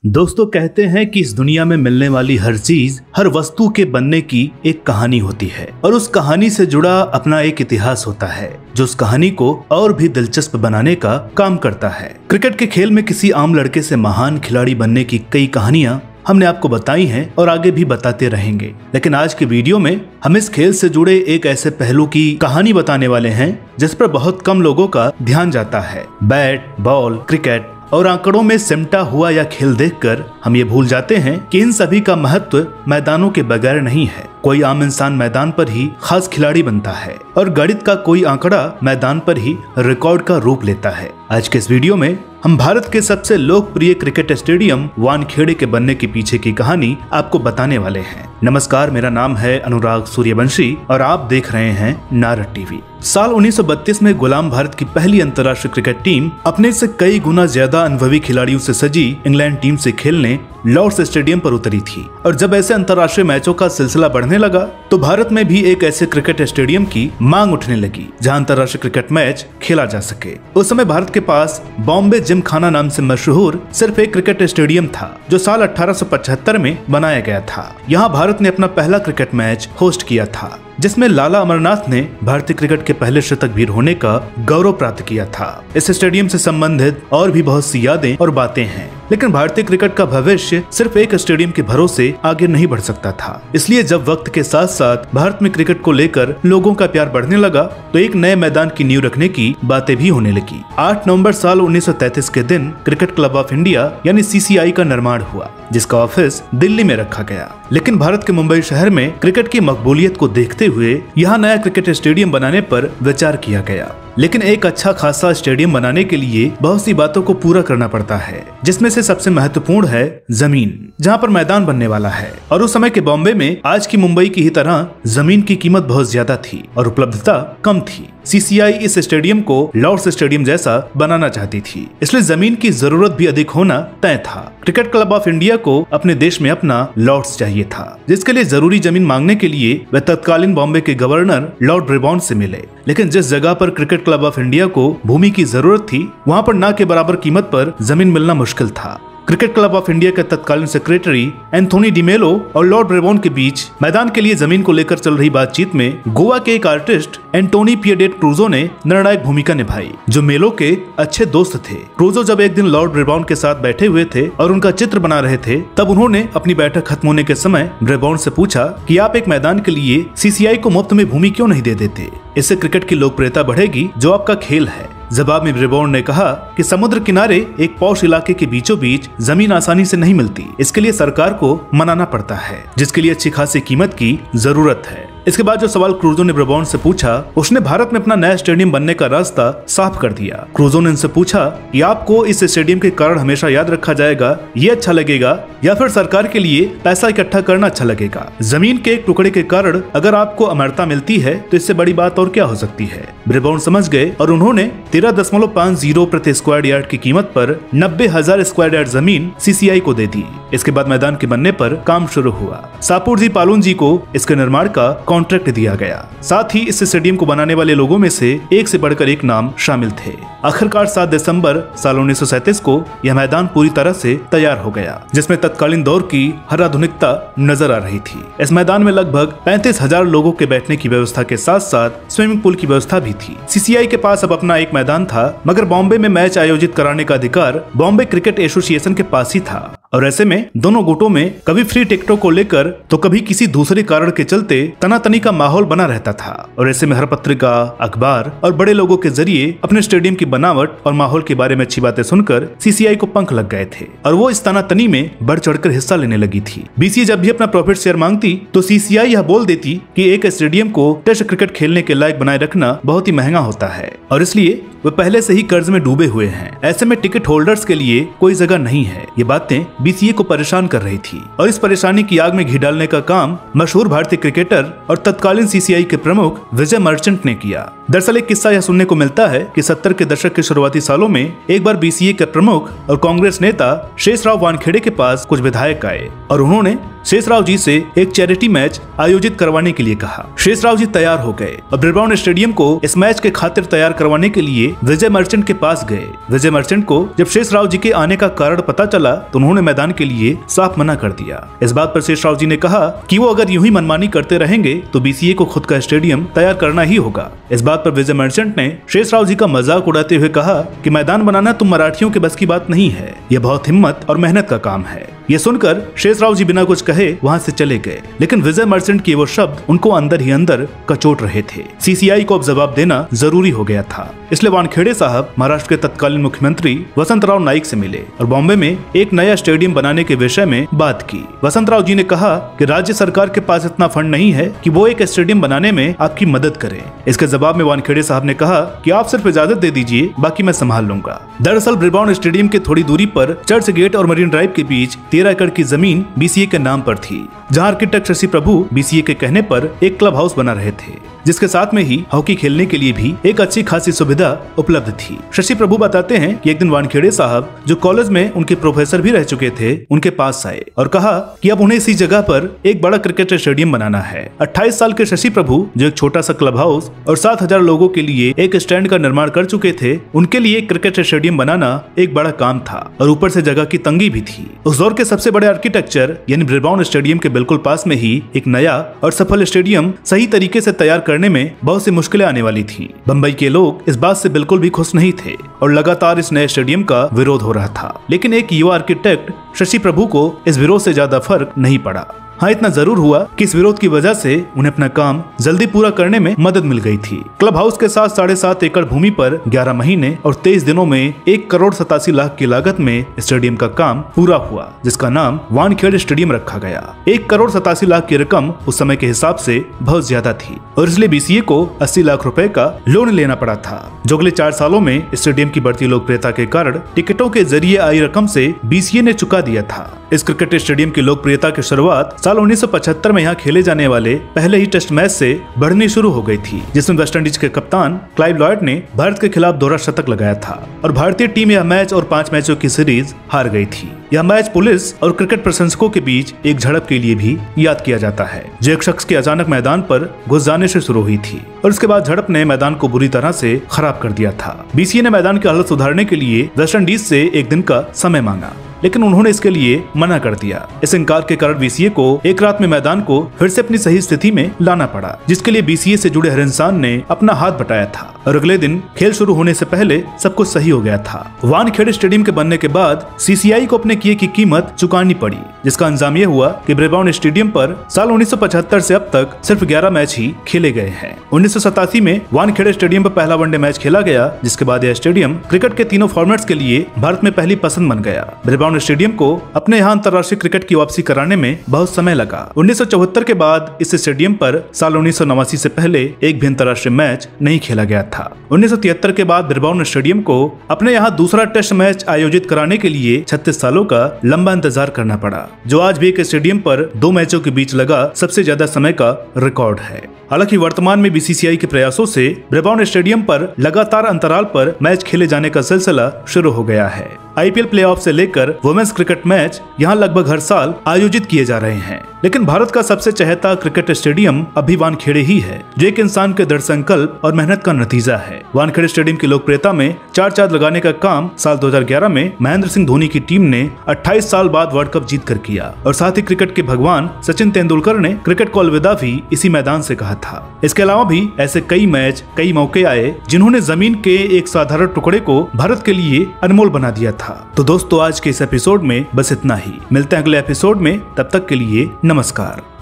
दोस्तों कहते हैं कि इस दुनिया में मिलने वाली हर चीज, हर वस्तु के बनने की एक कहानी होती है और उस कहानी से जुड़ा अपना एक इतिहास होता है जो उस कहानी को और भी दिलचस्प बनाने का काम करता है। क्रिकेट के खेल में किसी आम लड़के से महान खिलाड़ी बनने की कई कहानियां हमने आपको बताई हैं और आगे भी बताते रहेंगे, लेकिन आज के वीडियो में हम इस खेल से जुड़े एक ऐसे पहलू की कहानी बताने वाले हैं जिस पर बहुत कम लोगों का ध्यान जाता है। बैट, बॉल, क्रिकेट और आंकड़ों में सिमटा हुआ यह खेल देखकर हम ये भूल जाते हैं कि इन सभी का महत्व मैदानों के बगैर नहीं है। कोई आम इंसान मैदान पर ही खास खिलाड़ी बनता है और गणित का कोई आंकड़ा मैदान पर ही रिकॉर्ड का रूप लेता है। आज के इस वीडियो में हम भारत के सबसे लोकप्रिय क्रिकेट स्टेडियम वानखेड़े के बनने के पीछे की कहानी आपको बताने वाले हैं। नमस्कार, मेरा नाम है अनुराग सूर्यवंशी और आप देख रहे हैं नारद टीवी। साल 1932 में गुलाम भारत की पहली अंतर्राष्ट्रीय क्रिकेट टीम अपने से कई गुना ज्यादा अनुभवी खिलाड़ियों से सजी इंग्लैंड टीम से खेलने लॉर्ड्स स्टेडियम पर उतरी थी और जब ऐसे अंतर्राष्ट्रीय मैचों का सिलसिला बढ़ने लगा तो भारत में भी एक ऐसे क्रिकेट स्टेडियम की मांग उठने लगी जहां अंतर्राष्ट्रीय क्रिकेट मैच खेला जा सके। उस समय भारत के पास बॉम्बे जिमखाना नाम से मशहूर सिर्फ एक क्रिकेट स्टेडियम था जो साल 1875 में बनाया गया था। यहाँ भारत ने अपना पहला क्रिकेट मैच होस्ट किया था जिसमें लाला अमरनाथ ने भारतीय क्रिकेट के पहले शतकवीर होने का गौरव प्राप्त किया था। इस स्टेडियम से संबंधित और भी बहुत सी यादें और बातें हैं, लेकिन भारतीय क्रिकेट का भविष्य सिर्फ एक स्टेडियम के भरोसे आगे नहीं बढ़ सकता था। इसलिए जब वक्त के साथ साथ भारत में क्रिकेट को लेकर लोगों का प्यार बढ़ने लगा तो एक नए मैदान की नींव रखने की बातें भी होने लगी। 8 नवंबर साल 1933 के दिन क्रिकेट क्लब ऑफ इंडिया यानी CCI का निर्माण हुआ जिसका ऑफिस दिल्ली में रखा गया। लेकिन भारत के मुंबई शहर में क्रिकेट की मकबूलियत को देखते हुए यहाँ नया क्रिकेट स्टेडियम बनाने पर विचार किया गया। लेकिन एक अच्छा खासा स्टेडियम बनाने के लिए बहुत सी बातों को पूरा करना पड़ता है, जिसमें से सबसे महत्वपूर्ण है जमीन जहाँ पर मैदान बनने वाला है। और उस समय के बॉम्बे में आज की मुंबई की ही तरह जमीन की कीमत बहुत ज्यादा थी और उपलब्धता कम थी। CCI इस स्टेडियम को लॉर्ड्स स्टेडियम जैसा बनाना चाहती थी, इसलिए जमीन की जरूरत भी अधिक होना तय था। क्रिकेट क्लब ऑफ इंडिया को अपने देश में अपना लॉर्ड्स चाहिए था, जिसके लिए जरूरी जमीन मांगने के लिए वे तत्कालीन बॉम्बे के गवर्नर लॉर्ड ब्रेबॉर्न से मिले। लेकिन जिस जगह पर क्रिकेट क्लब ऑफ इंडिया को भूमि की जरूरत थी वहाँ पर ना के बराबर कीमत पर जमीन मिलना मुश्किल था। क्रिकेट क्लब ऑफ इंडिया के तत्कालीन सेक्रेटरी एंथोनी डिमेलो और लॉर्ड ब्रेबॉर्न के बीच मैदान के लिए जमीन को लेकर चल रही बातचीत में गोवा के एक आर्टिस्ट एंटोनी पिएडेट क्रूजो ने निर्णायक भूमिका निभाई, जो मेलो के अच्छे दोस्त थे। क्रूजो जब एक दिन लॉर्ड ब्रेबॉर्न के साथ बैठे हुए थे और उनका चित्र बना रहे थे तब उन्होंने अपनी बैठक खत्म होने के समय ब्रेबॉर्न से पूछा कि आप एक मैदान के लिए CCI को मुफ्त में भूमि क्यों नहीं दे देते? इससे क्रिकेट की लोकप्रियता बढ़ेगी जो आपका खेल है। जवाब में ब्रेबॉर्न ने कहा कि समुद्र किनारे एक पॉश इलाके के बीचों बीच जमीन आसानी से नहीं मिलती, इसके लिए सरकार को मनाना पड़ता है, जिसके लिए अच्छी खासी कीमत की जरूरत है। इसके बाद जो सवाल क्रूजो ने ब्रेबॉर्न से पूछा उसने भारत में अपना नया स्टेडियम बनने का रास्ता साफ कर दिया। क्रूजो ने उनसे पूछा कि आपको इस स्टेडियम के कारण हमेशा याद रखा जाएगा, ये अच्छा लगेगा या फिर सरकार के लिए पैसा इकट्ठा करना अच्छा लगेगा? जमीन के एक टुकड़े के कारण अगर आपको अमरता मिलती है तो इससे बड़ी बात और क्या हो सकती है? ब्रेबॉर्न समझ गए और उन्होंने 13.50 प्रति स्क्वायर यार्ड की कीमत पर 90,000 स्क्वायर यार्ड जमीन CCI को दे दी। इसके बाद मैदान के बनने पर काम शुरू हुआ। सापुरजी पालुन जी को इसके निर्माण का कॉन्ट्रैक्ट दिया गया। साथ ही इस स्टेडियम को बनाने वाले लोगों में से एक से बढ़कर एक नाम शामिल थे। आखिरकार 7 दिसंबर साल 1937 को यह मैदान पूरी तरह से तैयार हो गया, जिसमें तत्कालीन दौर की हर आधुनिकता नजर आ रही थी। इस मैदान में लगभग 35,000 लोगों के बैठने की व्यवस्था के साथ साथ स्विमिंग पूल की व्यवस्था भी थी। CCI के पास अब अपना एक मैदान था, मगर बॉम्बे में मैच आयोजित कराने का अधिकार बॉम्बे क्रिकेट एसोसिएशन के पास ही था और ऐसे में दोनों गुटों में कभी फ्री टिकटों को लेकर तो कभी किसी दूसरे कारण के चलते तनातनी का माहौल बना रहता था। और ऐसे में हर पत्रिका, अखबार और बड़े लोगों के जरिए अपने स्टेडियम की बनावट और माहौल के बारे में अच्छी बातें सुनकर CCI को पंख लग गए थे और वो इस तनातनी में बढ़ चढ़कर हिस्सा लेने लगी थी। BCA जब भी अपना प्रॉफिट शेयर मांगती तो CCI यह बोल देती कि एक स्टेडियम को टेस्ट क्रिकेट खेलने के लायक बनाए रखना बहुत ही महंगा होता है और इसलिए वे पहले से ही कर्ज में डूबे हुए हैं। ऐसे में टिकट होल्डर्स के लिए कोई जगह नहीं है। ये बातें BCA को परेशान कर रही थी और इस परेशानी की आग में घी डालने का काम मशहूर भारतीय क्रिकेटर और तत्कालीन CCI के प्रमुख विजय मर्चेंट ने किया। दरअसल एक किस्सा यह सुनने को मिलता है कि 70 के दशक के शुरुआती सालों में एक बार बीसीए के प्रमुख और कांग्रेस नेता शेषराव वानखेड़े के पास कुछ विधायक आए और उन्होंने शेषराव जी से एक चैरिटी मैच आयोजित करवाने के लिए कहा। शेषराव जी तैयार हो गए और ब्रिजभवन स्टेडियम को इस मैच के खातिर तैयार करवाने के लिए विजय मर्चेंट के पास गए। विजय मर्चेंट को जब शेषराव जी के आने का कारण पता चला तो उन्होंने मैदान के लिए साफ मना कर दिया। इस बात पर शेषराव जी ने कहा कि वो अगर यूं ही मनमानी करते रहेंगे तो बीसीए को खुद का स्टेडियम तैयार करना ही होगा। इस बात पर विजय मर्चेंट ने शेषराव जी का मजाक उड़ाते हुए कहा कि मैदान बनाना तुम मराठियों के बस की बात नहीं है, यह बहुत हिम्मत और मेहनत का काम है। ये सुनकर शेषराव जी बिना कुछ कहे वहां से चले गए, लेकिन विजय मर्चेंट के वो शब्द उनको अंदर ही अंदर कचोट रहे थे। सीसीआई को अब जवाब देना जरूरी हो गया था, इसलिए वानखेड़े साहब महाराष्ट्र के तत्कालीन मुख्यमंत्री वसंतराव नाइक से मिले और बॉम्बे में एक नया स्टेडियम बनाने के विषय में बात की। वसंतराव जी ने कहा कि राज्य सरकार के पास इतना फंड नहीं है कि वो एक स्टेडियम बनाने में आपकी मदद करे। इसके जवाब में वानखेड़े साहब ने कहा कि आप सिर्फ इजाजत दे दीजिए, बाकी मैं संभाल लूंगा। दरअसल ब्रिजभवन स्टेडियम के थोड़ी दूरी पर चर्च गेट और मरीन ड्राइव के बीच 13 एकड़ की जमीन बीसीए के नाम पर थी, जहां आर्किटेक्ट शशि प्रभु बीसीए के कहने पर एक क्लब हाउस बना रहे थे, जिसके साथ में ही हॉकी खेलने के लिए भी एक अच्छी खासी सुविधा उपलब्ध थी। शशि प्रभु बताते हैं कि एक दिन वानखेड़े साहब, जो कॉलेज में उनके प्रोफेसर भी रह चुके थे, उनके पास आए और कहा कि अब उन्हें इसी जगह पर एक बड़ा क्रिकेट स्टेडियम बनाना है। 28 साल के शशि प्रभु, जो एक छोटा सा क्लब हाउस और 7,000 लोगों के लिए एक स्टैंड का निर्माण कर चुके थे, उनके लिए क्रिकेट स्टेडियम बनाना एक बड़ा काम था और ऊपर से जगह की तंगी भी थी। उस दौर के सबसे बड़े आर्किटेक्चर यानी ब्रिजभवन स्टेडियम के बिल्कुल पास में ही एक नया और सफल स्टेडियम सही तरीके से तैयार करने में बहुत सी मुश्किलें आने वाली थी। बंबई के लोग इस बात से बिल्कुल भी खुश नहीं थे और लगातार इस नए स्टेडियम का विरोध हो रहा था, लेकिन एक युवा आर्किटेक्ट शशि प्रभु को इस विरोध से ज्यादा फर्क नहीं पड़ा। हाँ, इतना जरूर हुआ कि इस विरोध की वजह से उन्हें अपना काम जल्दी पूरा करने में मदद मिल गई थी। क्लब हाउस के साथ 7.5 एकड़ भूमि पर 11 महीने और 23 दिनों में 1,87,00,000 की लागत में स्टेडियम का काम पूरा हुआ, जिसका नाम वानखेड़े स्टेडियम रखा गया। 1,87,00,000 की रकम उस समय के हिसाब से बहुत ज्यादा थी और इसलिए बीसीए को 80 लाख रुपए का लोन लेना पड़ा था, जो अगले 4 सालों में स्टेडियम की बढ़ती लोकप्रियता के कारण टिकटों के जरिए आई रकम से बीसीए ने चुका दिया था। इस क्रिकेट स्टेडियम की लोकप्रियता की शुरुआत साल 1975 में यहाँ खेले जाने वाले पहले ही टेस्ट मैच से बढ़नी शुरू हो गई थी, जिसमें वेस्टइंडीज के कप्तान क्लाइव लॉयड ने भारत के खिलाफ दोहरा शतक लगाया था और भारतीय टीम यह मैच और 5 मैचों की सीरीज हार गई थी। यह मैच पुलिस और क्रिकेट प्रशंसकों के बीच एक झड़प के लिए भी याद किया जाता है, जो एक शख्स के अचानक मैदान पर घुस जाने से शुरू हुई थी और उसके बाद झड़प ने मैदान को बुरी तरह से खराब कर दिया था। बीसीए ने मैदान की हालत सुधारने के लिए वेस्टइंडीज से एक दिन का समय मांगा, लेकिन उन्होंने इसके लिए मना कर दिया। इस इनकार के कारण बीसीए को एक रात में मैदान को फिर से अपनी सही स्थिति में लाना पड़ा, जिसके लिए बीसीए से जुड़े हर इंसान ने अपना हाथ बटाया था और अगले दिन खेल शुरू होने से पहले सब कुछ सही हो गया था। वानखेड़े स्टेडियम के बनने के बाद सीसीआई को अपने किए की कीमत चुकानी पड़ी, जिसका अंजाम यह हुआ कि ब्रिजभवन स्टेडियम पर साल 1975 से अब तक सिर्फ 11 मैच ही खेले गए हैं। 1987 में वानखेड़े स्टेडियम पर पहला वनडे मैच खेला गया, जिसके बाद यह स्टेडियम क्रिकेट के तीनों फॉर्मेट्स के लिए भारत में पहली पसंद बन गया। ब्रिजभवन स्टेडियम को अपने यहाँ अंतर्राष्ट्रीय क्रिकेट की वापसी कराने में बहुत समय लगा। 1974 के बाद इस स्टेडियम पर साल 1989 से पहले एक भी अंतर्राष्ट्रीय मैच नहीं खेला गया था। 1973 के बाद ब्रिजभवन स्टेडियम को अपने यहाँ दूसरा टेस्ट मैच आयोजित कराने के लिए 36 सालों का लंबा इंतजार करना पड़ा, जो आज भी एक स्टेडियम पर 2 मैचों के बीच लगा सबसे ज्यादा समय का रिकॉर्ड है। हालांकि वर्तमान में बीसीसीआई के प्रयासों से ब्रिजभवन स्टेडियम पर लगातार अंतराल पर मैच खेले जाने का सिलसिला शुरू हो गया है। आईपीएल प्लेऑफ से लेकर वुमेन्स क्रिकेट मैच यहाँ लगभग हर साल आयोजित किए जा रहे हैं, लेकिन भारत का सबसे चहेता क्रिकेट स्टेडियम अभी वानखेड़े ही है, जो एक इंसान के दृढ़ संकल्प और मेहनत का नतीजा है। वानखेड़े स्टेडियम की लोकप्रियता में 4 चांद लगाने का काम साल 2011 में महेंद्र सिंह धोनी की टीम ने 28 साल बाद वर्ल्ड कप जीत कर किया और साथ ही क्रिकेट के भगवान सचिन तेंदुलकर ने क्रिकेट को अलविदा भी इसी मैदान से कहा था। इसके अलावा भी ऐसे कई मैच, कई मौके आए जिन्होंने जमीन के एक साधारण टुकड़े को भारत के लिए अनमोल बना दिया था। तो दोस्तों, आज के इस एपिसोड में बस इतना ही। मिलते हैं अगले एपिसोड में, तब तक के लिए नमस्कार।